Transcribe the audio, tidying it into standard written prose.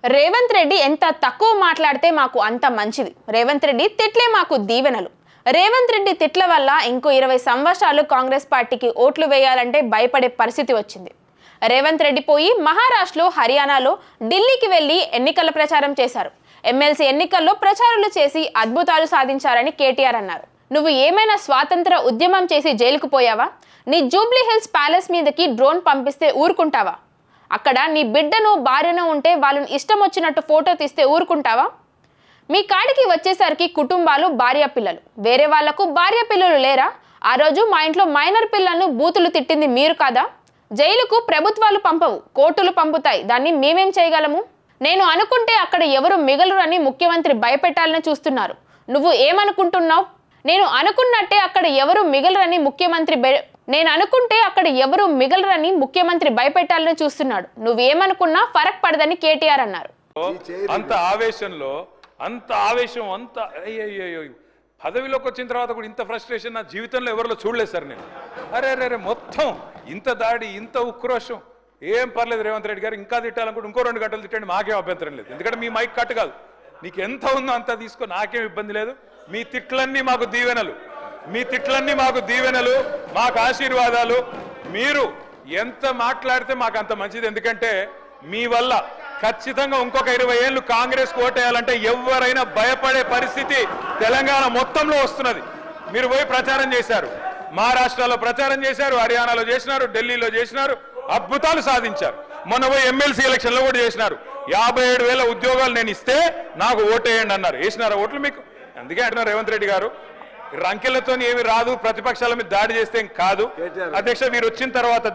రేవంత్ రెడ్డి ఎంత తక్కువ మాట్లాడితే మాకు అంత మంచిది. రేవంత్ రెడ్డి తిట్లే మాకు దీవెనలు. రేవంత్ రెడ్డి తిట్ల వల్ల ఇంకో 20 సంవత్సరాలు కాంగ్రెస్ పార్టీకి ఓట్లు వేయాలంటే భయపడే పరిస్థితి వచ్చింది. రేవంత్ రెడ్డి పోయి మహారాష్ట్రలో, హర్యానాలో, ఢిల్లీకి వెళ్లి ఎన్నికల ప్రచారం చేశారు. ఎమ్మెల్సీ ఎన్నికల్లో ప్రచారాలు చేసి అద్భుతాలు సాధించారని కేటీఆర్ అన్నారు. నువ్వు ఏమైనా స్వాతంత్ర ఉద్యమం చేసి జైలుకు పోయావా? నీ జూబ్లీ హిల్స్ ప్యాలెస్ మీదకి డ్రోన్ పంపిస్తే ఊరుకుంటావా? అక్కడ నీ బిడ్డను, భార్యను ఉంటే వాళ్ళని ఇష్టం వచ్చినట్టు ఫోటో తీస్తే ఊరుకుంటావా? మీ కాడికి వచ్చేసరికి కుటుంబాలు, భార్య పిల్లలు. వేరే వాళ్లకు భార్య పిల్లలు లేరా? ఆ రోజు మా ఇంట్లో మైనర్ పిల్లలను బూతులు తిట్టింది మీరు కాదా? జైలుకు ప్రభుత్వాలు పంపవు, కోర్టులు పంపుతాయి. దాన్ని మేమేం చేయగలము? నేను అనుకుంటే అక్కడ ఎవరు మిగలరని ముఖ్యమంత్రి భయపెట్టాలని చూస్తున్నారు. నువ్వు ఏమనుకుంటున్నావు? నేను అనుకున్నట్టే అక్కడ ఎవరు మిగలరని ముఖ్యమంత్రి భయపెట్టాలని చూస్తున్నాడు. నువ్వేమనుకున్నా ఫరక్ పడదని కేటీఆర్ అన్నారు. అంత ఆవేశం అయ్యో పదవిలోకి వచ్చిన తర్వాత కూడా ఇంత ఫ్రస్ట్రేషన్ నా జీవితంలో ఎవరిలో చూడలేదు సార్ నేను. అరే మొత్తం ఇంత దాడి, ఇంత ఉక్రోషం. ఏం పర్లేదు రేవంత్ రెడ్డి గారు, ఇంకా తిట్టాలనుకుంటే ఇంకో 2 గంటలు తిట్టండి, మాకేం అభ్యంతరం లేదు. ఎందుకంటే మీ మైక్ కట్ కాదు, నీకు ఎంత ఉందో అంత తీసుకో, నాకేం ఇబ్బంది లేదు. మీ తిట్లన్నీ మాకు దీవెనలు, మాకు ఆశీర్వాదాలు. మీరు ఎంత మాట్లాడితే మాకు అంత మంచిది. ఎందుకంటే మీ వల్ల ఖచ్చితంగా ఇంకొక 20 ఏళ్ళు కాంగ్రెస్ ఓటేయాలంటే ఎవరైనా భయపడే పరిస్థితి తెలంగాణ మొత్తంలో వస్తున్నది. మీరు పోయి ప్రచారం చేశారు, మహారాష్ట్రలో ప్రచారం చేశారు, హర్యానాలో చేసినారు, ఢిల్లీలో చేసినారు, అద్భుతాలు సాధించారు. మొన్న పోయి ఎమ్మెల్సీ ఎలక్షన్లో కూడా చేసినారు. 57,000 ఉద్యోగాలు నేను ఇస్తే నాకు ఓటేయండి అన్నారు. వేసినారా ఓట్లు మీకు? అందుకే అంటున్నారు రేవంత్ రెడ్డి గారు, రంకెలతో ఏమి రాదు, ప్రతిపక్షాల మీద దాడి చేస్తే కాదు. అధ్యక్ష, మీరు వచ్చిన తర్వాత